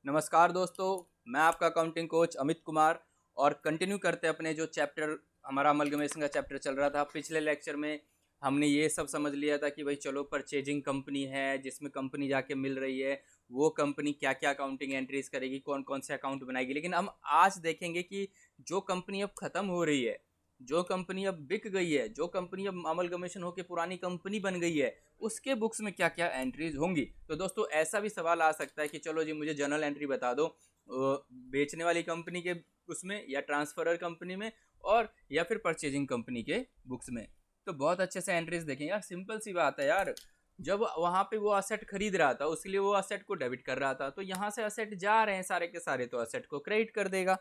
नमस्कार दोस्तों, मैं आपका अकाउंटिंग कोच अमित कुमार और कंटिन्यू करते हैं अपने जो चैप्टर हमारा अमलगमेशन का चैप्टर चल रहा था। पिछले लेक्चर में हमने ये सब समझ लिया था कि भाई चलो परचेजिंग कंपनी है जिसमें कंपनी जाके मिल रही है, वो कंपनी क्या क्या अकाउंटिंग एंट्रीज करेगी, कौन कौन से अकाउंट बनाएगी। लेकिन हम आज देखेंगे कि जो कंपनी अब ख़त्म हो रही है, जो कंपनी अब बिक गई है, जो कंपनी अब अमलगमेशन होकर पुरानी कंपनी बन गई है, उसके बुक्स में क्या क्या एंट्रीज होंगी। तो दोस्तों ऐसा भी सवाल आ सकता है कि चलो जी मुझे जर्नल एंट्री बता दो बेचने वाली कंपनी के उसमें या ट्रांसफरर कंपनी में और या फिर परचेजिंग कंपनी के बुक्स में। तो बहुत अच्छे से एंट्रीज देखें यार, सिंपल सी बात है यार। जब वहाँ पे वो असेट खरीद रहा था उसके लिए वो असेट को डेबिट कर रहा था, तो यहाँ से असेट जा रहे हैं सारे के सारे, तो असेट को क्रेडिट कर देगा।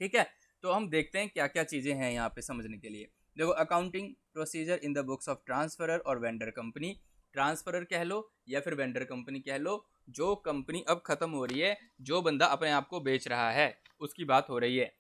ठीक है, तो हम देखते हैं क्या क्या चीज़ें हैं यहाँ पे समझने के लिए। देखो, accounting procedure in the books of transferor और वेंडर कंपनी। ट्रांसफरर कह लो या फिर वेंडर कंपनी कह लो, जो कंपनी अब खत्म हो रही है, जो बंदा अपने आप को बेच रहा है उसकी बात हो रही है।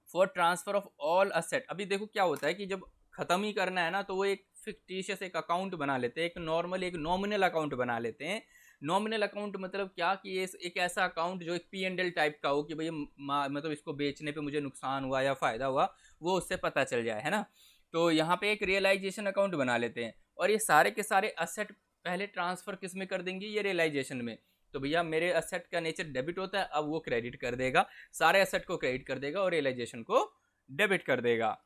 For transfer of all asset, अभी देखो क्या होता है कि जब खत्म ही करना है ना तो वो एक फिक्टिशियस एक अकाउंट बना लेते हैं, एक नॉर्मल एक नॉमिनल अकाउंट बना लेते हैं। नॉमिनल अकाउंट मतलब क्या कि ये एक ऐसा अकाउंट जो एक P&L टाइप का हो कि भाई मतलब इसको बेचने पे मुझे नुकसान हुआ या फ़ायदा हुआ वो उससे पता चल जाए, है ना। तो यहाँ पे एक रियलाइजेशन अकाउंट बना लेते हैं और ये सारे के सारे असेट पहले ट्रांसफ़र किस में कर देंगे, ये रियलाइजेशन में। तो भैया मेरे असेट का नेचर डेबिट होता है, अब वो क्रेडिट कर देगा, सारे असेट को क्रेडिट कर देगा और रियलाइजेशन को डेबिट कर देगा।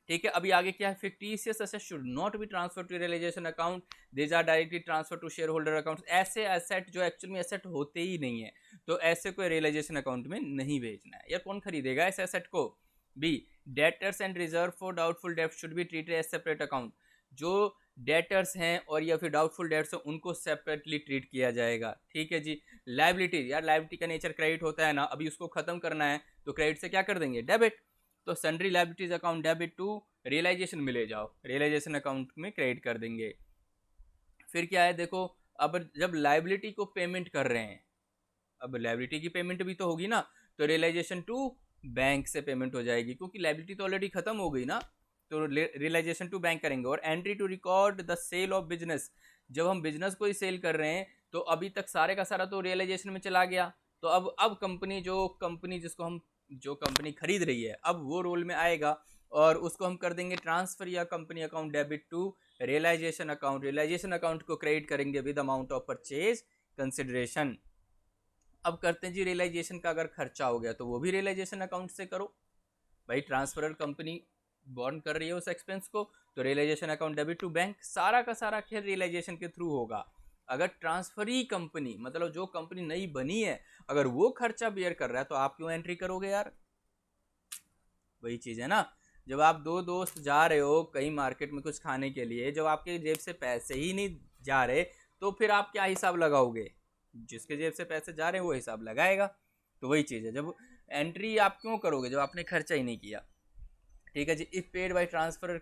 ठीक है, अभी आगे क्या है, fictitious asset should not be transfer to realization account, these are directly transfer to share holder account. ऐसे एसेट जो एक्चुअल में एसेट होते ही नहीं है, तो ऐसे कोई रियलाइजेशन अकाउंट में नहीं भेजना है यार, कौन खरीदेगा ऐसे एसेट को। B, debtors and reserve for doubtful डेब्ट should be treated as separate account. जो डेटर्स हैं और या फिर डाउटफुल डेट्स हैं उनको सेपरेटली ट्रीट किया जाएगा। ठीक है जी। लाइबिलिटी, यार लाइबिलिटी का नेचर क्रेडिट होता है ना, अभी उसको खत्म करना है तो क्रेडिट से क्या कर देंगे, डेबिट। तो sundry liabilities account debit to realization में ले जाओ, रियलाइजेशन अकाउंट में क्रेडिट कर देंगे। फिर क्या है, देखो अब जब लाइबिलिटी को पेमेंट कर रहे हैं, अब लाइबिलिटी की पेमेंट भी तो होगी ना, तो रियलाइजेशन टू बैंक से पेमेंट हो जाएगी क्योंकि लाइबिलिटी तो ऑलरेडी खत्म हो गई ना, तो रियलाइजेशन टू बैंक करेंगे। और entry to record the sale of business, जब हम बिजनेस को ही सेल कर रहे हैं तो अभी तक सारे का सारा तो रियलाइजेशन में चला गया, तो अब कंपनी जिसको हम जो कंपनी खरीद रही है अब वो रोल में आएगा और उसको हम कर देंगे ट्रांसफर या company account debit to realization account. Realization account को क्रेडिट करेंगे with amount of purchase consideration. अब करते हैं जी, रियलाइजेशन का अगर खर्चा हो गया तो वो भी रियलाइजेशन अकाउंट से करो। भाई ट्रांसफरर कंपनी बॉर्न कर रही है उस एक्सपेंस को, तो realization account debit to bank, सारा का सारा खेल रियलाइजेशन के थ्रू होगा। अगर ट्रांसफरी कंपनी मतलब जो कंपनी नई बनी है अगर वो खर्चा बेयर कर रहा है तो आप क्यों एंट्री करोगे यार। वही चीज़ है ना, जब आप दो दोस्त जा रहे हो कहीं मार्केट में कुछ खाने के लिए, जब आपके जेब से पैसे ही नहीं जा रहे तो फिर आप क्या हिसाब लगाओगे, जिसके जेब से पैसे जा रहे हैं वो हिसाब लगाएगा। तो वही चीज़ है, जब एंट्री आप क्यों करोगे जब आपने खर्चा ही नहीं किया। ठीक है जी। If paid by transfer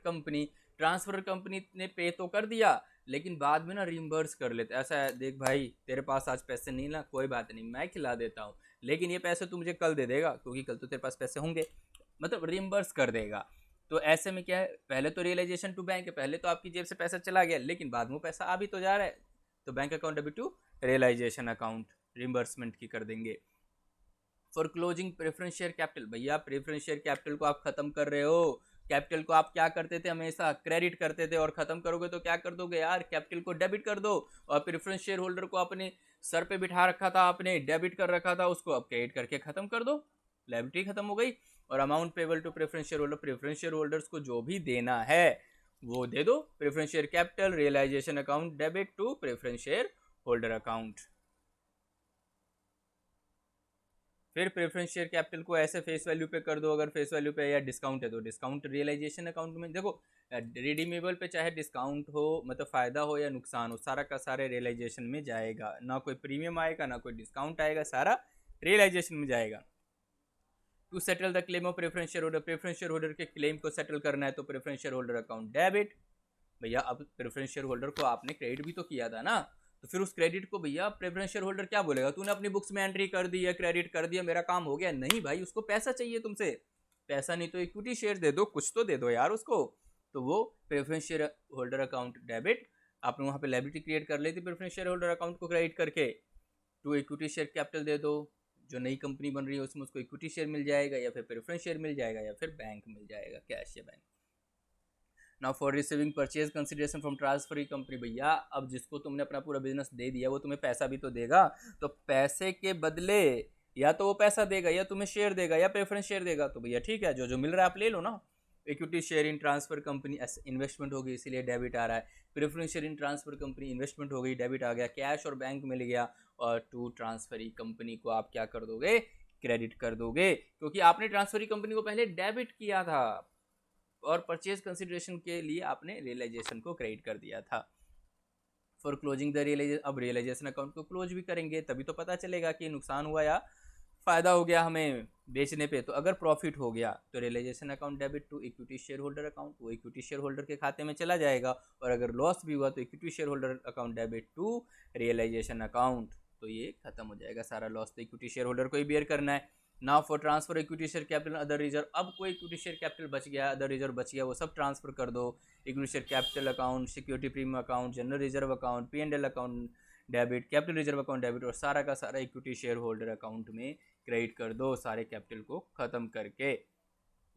company ने पे तो कर दिया लेकिन बाद में ना रिम्बर्स कर लेते, ऐसा है देख भाई तेरे पास आज पैसे नहीं ना, कोई बात नहीं मैं खिला देता हूँ, लेकिन ये पैसे तू मुझे कल दे देगा क्योंकि कल तो तेरे पास पैसे होंगे, मतलब रिम्बर्स कर देगा। तो ऐसे में क्या है, पहले तो रियलाइजेशन टू बैंक है, पहले तो आपकी जेब से पैसा चला गया लेकिन बाद में पैसा आ भी तो जा रहा है, तो bank account debit to realization account reimbursement की कर देंगे। For closing preference share capital, भैया प्रेफरेंस शेयर कैपिटल को आप खत्म कर रहे हो, कैपिटल को आप क्या करते थे हमेशा क्रेडिट करते थे और खत्म करोगे तो क्या कर दोगे यार, कैपिटल को डेबिट कर दो। और प्रेफरेंस शेयर होल्डर को अपने सर पे बिठा रखा था आपने, डेबिट कर रखा था उसको, अब क्रेडिट करके खत्म कर दो, लायबिलिटी खत्म हो गई। और amount payable to preference share holder, preference share holders को जो भी देना है वो दे दो। Preference share capital realization account debit to preference share holder account. फिर प्रेफरेंस शेयर कैपिटल को ऐसे फेस वैल्यू पे कर दो, अगर फेस वैल्यू पे या डिस्काउंट है तो डिस्काउंट रियलाइजेशन अकाउंट में। देखो रिडीमेबल पे चाहे डिस्काउंट हो मतलब फ़ायदा हो या नुकसान हो, सारा का सारे रियलाइजेशन में जाएगा, ना कोई प्रीमियम आएगा ना कोई डिस्काउंट आएगा, सारा रियलाइजेशन में जाएगा। To settle the claim of preference share holder, preference share holder के क्लेम को सेटल करना है तो preference share holder account debit. भैया अब प्रेफरेंस शेयर होल्डर को आपने क्रेडिट भी तो किया था ना, तो फिर उस क्रेडिट को भैया प्रेफरेंस शेयर होल्डर क्या बोलेगा, तूने अपनी बुक्स में एंट्री कर दी है, क्रेडिट कर दिया, मेरा काम हो गया। नहीं भाई, उसको पैसा चाहिए तुमसे, पैसा नहीं तो इक्विटी शेयर दे दो, कुछ तो दे दो यार उसको। तो वो preference share holder account debit, आपने वहाँ पे लायबिलिटी क्रिएट कर ली थी प्रेफरेंस शेयर होल्डर अकाउंट को क्रेडिट करके। टू इक्विटी शेयर कैपिटल दे दो, जो नई कंपनी बन रही है उसमें उसको इक्विटी शेयर मिल जाएगा या फिर प्रेफरेंस शेयर मिल जाएगा या फिर बैंक मिल जाएगा, कैश या bank. Now for receiving purchase consideration from transferee company, भैया अब जिसको तुमने अपना पूरा बिजनेस दे दिया वो तुम्हें पैसा भी तो देगा, तो पैसे के बदले या तो वो पैसा देगा या तुम्हें शेयर देगा या प्रेफरेंस शेयर देगा, तो भैया ठीक है, जो जो मिल रहा है आप ले लो ना। Equity share in transfer company investment हो गई इसीलिए डेबिट आ रहा है, preference share in transfer company investment हो गई डेबिट आ गया, कैश और बैंक मिल गया, और टू ट्रांसफरी कंपनी को आप क्या कर दोगे, क्रेडिट कर दोगे, क्योंकि आपने ट्रांसफरी कंपनी को पहले डेबिट किया था और परचेज कंसिडरेशन के लिए आपने रियलाइजेशन को क्रेडिट कर दिया था। फॉर क्लोजिंग द रियलाइजेशन, अब रियलाइजेशन अकाउंट को क्लोज भी करेंगे तभी तो पता चलेगा कि नुकसान हुआ या फायदा हो गया हमें बेचने पे। तो अगर प्रॉफिट हो गया तो realization account debit to equity share holder account, वो इक्विटी शेयर होल्डर के खाते में चला जाएगा, और अगर लॉस भी हुआ तो equity share holder account debit to realization account, तो ये खत्म हो जाएगा सारा लॉस, तो इक्विटी शेयर होल्डर को ही बेयर करना है। Now for transfer equity share capital other reserve, अब कोई इक्विटी शेयर कैपिटल बच गया, अदर रिजर्व बच गया, वो सब ट्रांसफर कर दो, equity share capital account, security premium account, general reserve account, P&L account debit, capital reserve account debit, और सारा का सारा इक्विटी शेयर होल्डर अकाउंट में क्रेडिट कर दो सारे कैपिटल को खत्म करके।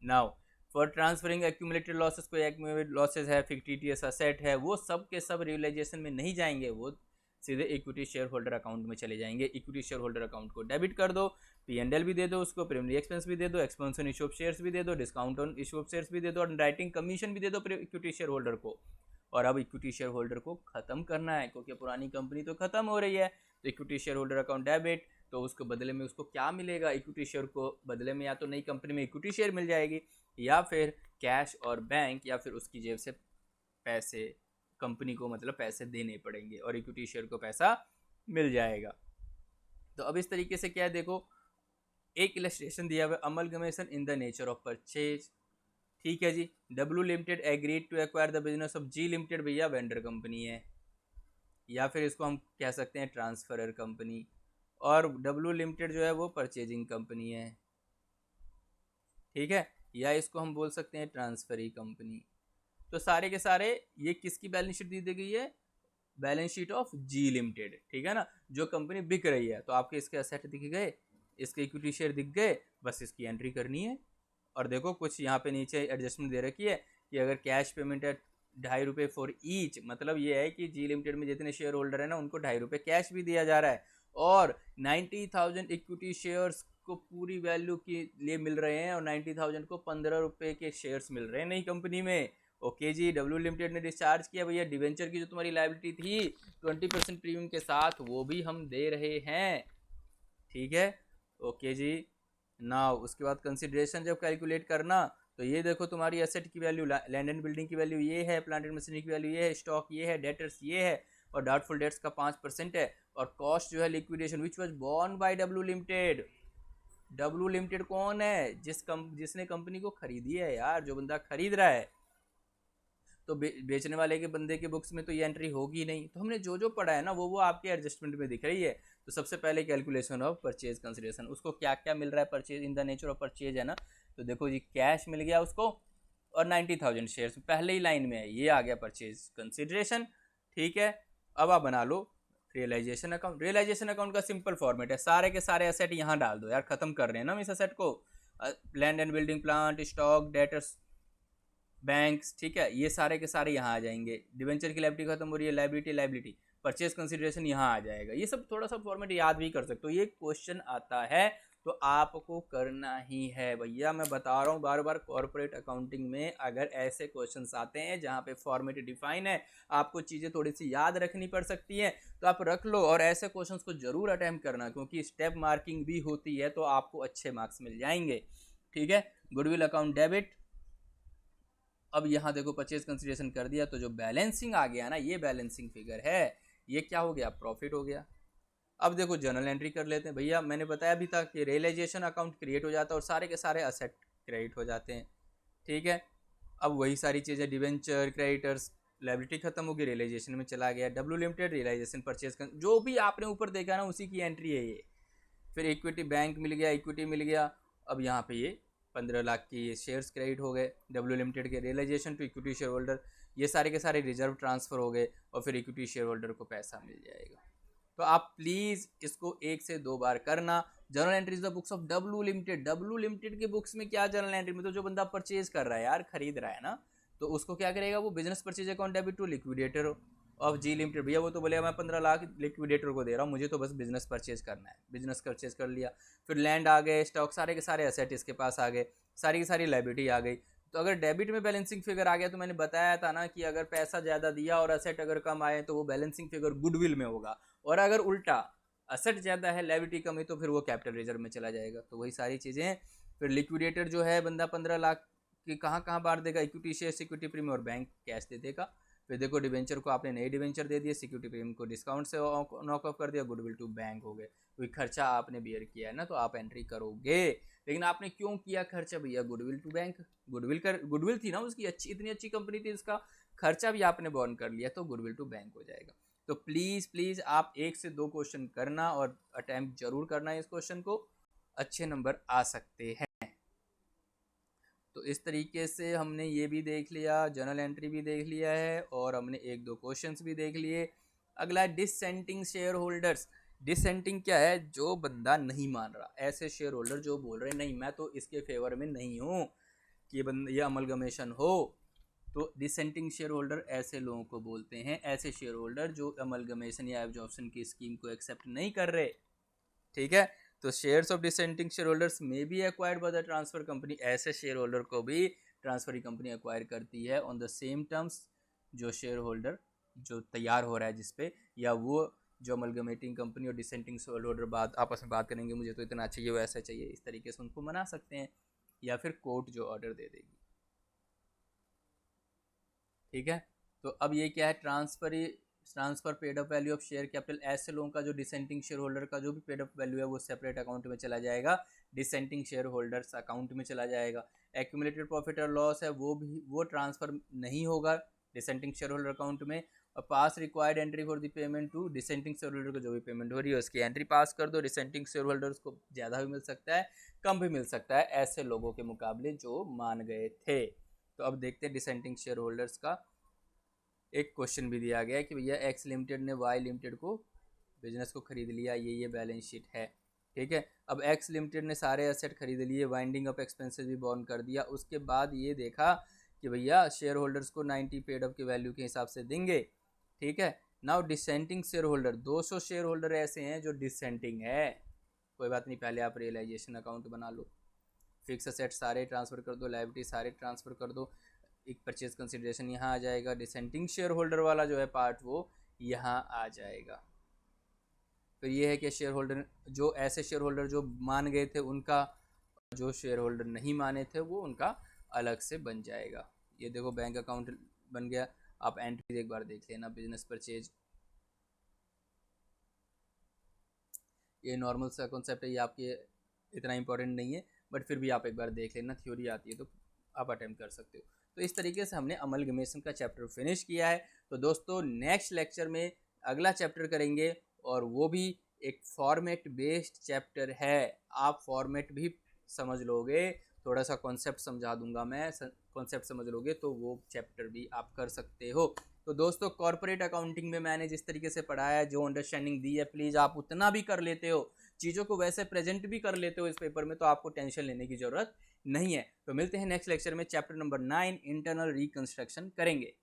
Now for transferring accumulated losses, कोई एक्यूमुलेटेड लॉसेस है, फिक्टिशियस असेट है, वो सब के सब रियलाइजेशन में नहीं जाएंगे, वो सीधे इक्विटी शेयर होल्डर अकाउंट में चले जाएंगे। इक्विटी शेयर होल्डर अकाउंट को डेबिट कर दो, P&L भी दे दो उसको, प्रीमियरी एक्सपेंस भी दे दो, expense on issue of shares भी दे दो, discount on issue of shares भी दे दो, और राइटिंग कमीशन भी दे दो इक्विटी शेयर होल्डर को। और अब इक्विटी शेयर होल्डर को खत्म करना है क्योंकि पुरानी कंपनी तो खत्म हो रही है, तो equity share holder account debit, तो उसको बदले में उसको क्या मिलेगा, इक्विटी शेयर को बदले में या तो नई कंपनी में इक्विटी शेयर मिल जाएगी या फिर कैश और बैंक, या फिर उसकी जेब से पैसे कंपनी को मतलब पैसे देने पड़ेंगे और इक्विटी शेयर को पैसा मिल जाएगा। तो अब इस तरीके से क्या है, देखो एक इलस्ट्रेशन दिया हुआ है, amalgamation in the nature of purchase, ठीक है जी। W limited agreed to acquire the business of G limited, भैया वेंडर कंपनी है, या फिर इसको हम कह सकते हैं ट्रांसफरर कंपनी, और डब्ल्यू लिमिटेड जो है वो परचेजिंग कंपनी है, ठीक है, या इसको हम बोल सकते हैं ट्रांसफरी कंपनी। तो सारे के सारे ये किसकी बैलेंस शीट दी गई है, balance sheet of G limited, ठीक है ना, जो कंपनी बिक रही है। तो आपके इसके असेट दिख गए, इसके इक्विटी शेयर दिख गए, बस इसकी एंट्री करनी है। और देखो कुछ यहाँ पे नीचे एडजस्टमेंट दे रखी है कि अगर कैश पेमेंट है ₹2.5 फॉर ईच, मतलब ये है कि जी लिमिटेड में जितने शेयर होल्डर है ना उनको ₹2.5 कैश भी दिया जा रहा है, और 90,000 इक्विटी शेयर्स को पूरी वैल्यू के लिए मिल रहे हैं, और 90,000 को ₹15 के शेयर्स मिल रहे हैं नई कंपनी में। ओके जी, डब्ल्यू लिमिटेड ने डिस्चार्ज किया भैया डिवेंचर की जो तुम्हारी लायबिलिटी थी 20% प्रीमियम के साथ, वो भी हम दे रहे हैं, ठीक है। ओके जी, ना उसके बाद कंसिडरेशन जब कैलकुलेट करना, तो ये देखो तुम्हारी एसेट की वैल्यू, लैंड एंड बिल्डिंग की वैल्यू ये है, प्लांट एंड मशीनरी की वैल्यू ये है, स्टॉक ये है, डेटर्स ये है, और डाउटफुल डेट्स का 5% है, और कॉस्ट जो है liquidation which was borne by W limited. W limited कौन है, जिसने कंपनी को खरीदी है यार, जो बंदा खरीद रहा है, तो बेचने वाले के बंदे के बुक्स में तो ये एंट्री होगी नहीं। तो हमने जो जो पढ़ा है ना वो आपके एडजस्टमेंट में दिख रही है। तो सबसे पहले कैलकुलेशन ऑफ परचेज कंसिडरेशन, उसको क्या क्या मिल रहा है purchase in the nature of purchase है ना, तो देखो जी कैश मिल गया उसको, और 90,000 शेयर्स पहले ही लाइन में है, ये आ गया परचेज कंसिडरेशन, ठीक है। अब आप बना लो रियलाइजेशन अकाउंट। रियलाइजेशन अकाउंट का सिंपल फॉर्मेट है, सारे के सारे एसेट यहाँ डाल दो यार, खत्म कर रहे हैं ना हम इस एसेट को, land and building, plant, stock, debtors, banks, ठीक है, ये सारे के सारे यहाँ आ जाएंगे। डिवेंचर की लायबिलिटी खत्म हो रही है, लायबिलिटी, परचेज कंसिडरेशन यहाँ आ जाएगा। ये सब थोड़ा सा फॉर्मेट याद भी कर सकते हो, ये क्वेश्चन आता है तो आपको करना ही है भैया। मैं बता रहा हूँ बार बार, कॉर्पोरेट अकाउंटिंग में अगर ऐसे क्वेश्चंस आते हैं जहाँ पे फॉर्मेट डिफाइन है, आपको चीज़ें थोड़ी सी याद रखनी पड़ सकती हैं, तो आप रख लो, और ऐसे क्वेश्चंस को जरूर अटेम्प्ट करना, क्योंकि स्टेप मार्किंग भी होती है तो आपको अच्छे मार्क्स मिल जाएंगे, ठीक है। गुडविल अकाउंट डेबिट, अब यहाँ देखो परचेज कंसिडरेशन कर दिया, तो जो बैलेंसिंग आ गया ना, ये बैलेंसिंग फिगर है, ये क्या हो गया, प्रॉफिट हो गया। अब देखो जर्नल एंट्री कर लेते हैं भैया, मैंने बताया भी था कि रियलाइजेशन अकाउंट क्रिएट हो जाता है और सारे के सारे असेट क्रेडिट हो जाते हैं, ठीक है। अब वही सारी चीज़ें, डिवेंचर, क्रेडिटर्स, लायबिलिटी खत्म होगी, रियलाइजेशन में चला गया, डब्ल्यू लिमिटेड रियलाइजेशन, परचेज जो भी आपने ऊपर देखा ना उसी की एंट्री है ये। फिर इक्विटी, बैंक मिल गया, इक्विटी मिल गया, अब यहाँ पे ये 15 लाख की ये शेयर्स क्रेडिट हो गए डब्ल्यू लिमिटेड के, realization to equity share holder, ये सारे के सारे रिजर्व ट्रांसफर हो गए, और फिर इक्विटी शेयर होल्डर को पैसा मिल जाएगा। तो आप प्लीज़ इसको 1 से 2 बार करना। Journal entries the books of W limited, W limited की बुक्स में क्या जर्नल एंट्री में, तो जो बंदा परचेज कर रहा है यार, खरीद रहा है ना, तो उसको क्या करेगा वो, business purchase account debit to liquidator of G limited. भैया वो तो बोलेगा मैं 15 लाख लिक्विडेटर को दे रहा हूँ, मुझे तो बस बिजनेस परचेज करना है, बिजनेस परचेज कर लिया। फिर लैंड आ गए, स्टॉक, सारे के सारे एसेट इसके पास आ गए, सारी की सारी लाइबिलिटी आ गई। तो अगर डेबिट में बैलेंसिंग फिगर आ गया, तो मैंने बताया था ना कि अगर पैसा ज़्यादा दिया और एसेट अगर कम आए तो वो बैलेंसिंग फिगर गुडविल में होगा, और अगर उल्टा एसेट ज़्यादा है लाइबिलिटी कम है तो फिर वो कैपिटल रिजर्व में चला जाएगा। तो वही सारी चीज़ें। फिर लिक्विडेटर जो है बंदा 15 लाख की कहाँ बांट देगा, इक्विटी शेयर, सिक्योरिटी प्रीमियम और बैंक कैश दे देगा। फिर देखो डिवेंचर को आपने नई डिवेंचर दे दिए, सिक्योरिटी प्रीमियम को डिस्काउंट से नॉक ऑफ कर दिया, गुडविल टू बैंक हो गए। कोई खर्चा आपने बियर किया है ना, तो आप एंट्री करोगे। लेकिन आपने क्यों किया खर्चा भैया, गुडविल टू बैंक, गुडविल थी ना उसकी, अच्छी, इतनी अच्छी कंपनी थी, इसका खर्चा भी आपने बॉर्न कर लिया, तो गुडविल टू बैंक हो जाएगा। तो प्लीज़ आप 1 से 2 क्वेश्चन करना और अटैम्प्ट जरूर करना, इस क्वेश्चन को, अच्छे नंबर आ सकते हैं। तो इस तरीके से हमने ये भी देख लिया, जर्नल एंट्री भी देख लिया है, और हमने 1-2 क्वेश्चंस भी देख लिए। अगला डिसेंटिंग शेयर होल्डर्स। डिसेंटिंग क्या है, जो बंदा नहीं मान रहा, ऐसे शेयर होल्डर जो बोल रहे नहीं मैं तो इसके फेवर में नहीं हूँ कि ये अमलगमेशन हो। तो डिसेंटिंग शेयर होल्डर ऐसे लोगों को बोलते हैं, ऐसे शेयर होल्डर जो अमलगमेशन या एब्जॉर्प्शन की स्कीम को एक्सेप्ट नहीं कर रहे। ठीक है, तो shares of dissenting share holders may be acquired by the transfer company, ऐसे शेयर होल्डर को भी ट्रांसफर कंपनी एक्वायर करती है ऑन द सेम टर्म्स। जो शेयर होल्डर जो तैयार हो रहा है जिसपे, या वो जो अमलगमेटिंग कंपनी और डिसेंटिंग शेयर होल्डर बात आपस में बात करेंगे, मुझे तो इतना चाहिए वैसा चाहिए, इस तरीके से उनको मना सकते हैं, या फिर कोर्ट जो ऑर्डर दे देगी। ठीक है, तो अब ये क्या है, transfer paid up value of share capital, ऐसे लोगों का जो डिसेंटिंग शेयर होल्डर का जो भी पेड अप वैल्यू है वो सेपरेट अकाउंट में चला जाएगा, डिसेंटिंग शेयर होल्डर्स अकाउंट में चला जाएगा। एक्यूमुलेटेड प्रॉफिट और लॉस है वो ट्रांसफर नहीं होगा डिसेंटिंग शेयर होल्डर अकाउंट में। और pass required entry for the payment to dissenting share holder को, जो भी पेमेंट हो रही है उसकी एंट्री पास कर दो। डिसेंटिंग शेयर होल्डर्स को ज़्यादा भी मिल सकता है, कम भी मिल सकता है, ऐसे लोगों के मुकाबले जो मान गए थे। तो अब देखते हैं डिसेंटिंग शेयर होल्डर्स का एक क्वेश्चन भी दिया गया है कि भैया एक्स लिमिटेड ने वाई लिमिटेड को बिजनेस को खरीद लिया, ये बैलेंस शीट है। ठीक है, अब एक्स लिमिटेड ने सारे एसेट खरीद लिए, वाइंडिंग अप एक्सपेंसेस भी बॉर्न कर दिया, उसके बाद ये देखा कि भैया शेयर होल्डर्स को 90 पेड अप के वैल्यू के हिसाब से देंगे। ठीक है, now dissenting share holder, 200 share holder ऐसे हैं जो डिसेंटिंग है। कोई बात नहीं, पहले आप रियलाइजेशन अकाउंट बना लो, फिक्स असेट सारे ट्रांसफ़र कर दो, लायबिलिटी सारे ट्रांसफ़र कर दो, एक परचेज कंसिडरेशन यहाँ आ जाएगा, डिसेंटिंग शेयर होल्डर वाला जो है पार्ट वो यहाँ आ जाएगा। फिर ये है कि शेयर होल्डर, जो ऐसे शेयर होल्डर जो मान गए थे उनका, जो शेयर होल्डर नहीं माने थे वो उनका अलग से बन जाएगा। ये देखो बैंक अकाउंट बन गया। आप एंट्री एक बार देख लेना, बिजनेस परचेज, ये नॉर्मल सा कॉन्सेप्ट है, ये आपके इतना इंपॉर्टेंट नहीं है, बट फिर भी आप एक बार देख लेना, थ्योरी आती है तो आप अटेम्प्ट कर सकते हो। तो इस तरीके से हमने अमलगमेशन का चैप्टर फिनिश किया है। तो दोस्तों नेक्स्ट लेक्चर में अगला चैप्टर करेंगे, और वो भी एक फॉर्मेट बेस्ड चैप्टर है। आप फॉर्मेट भी समझ लोगे, थोड़ा सा कॉन्सेप्ट समझा दूंगा मैं, कॉन्सेप्ट समझ लोगे तो वो चैप्टर भी आप कर सकते हो। तो दोस्तों कॉर्पोरेट अकाउंटिंग में मैंने जिस तरीके से पढ़ाया है, जो अंडरस्टैंडिंग दी है, प्लीज़ आप उतना भी कर लेते हो, चीज़ों को वैसे प्रेजेंट भी कर लेते हो इस पेपर में, तो आपको टेंशन लेने की ज़रूरत नहीं है। तो मिलते हैं नेक्स्ट लेक्चर में, चैप्टर नंबर 9 इंटरनल रिकंस्ट्रक्शन करेंगे।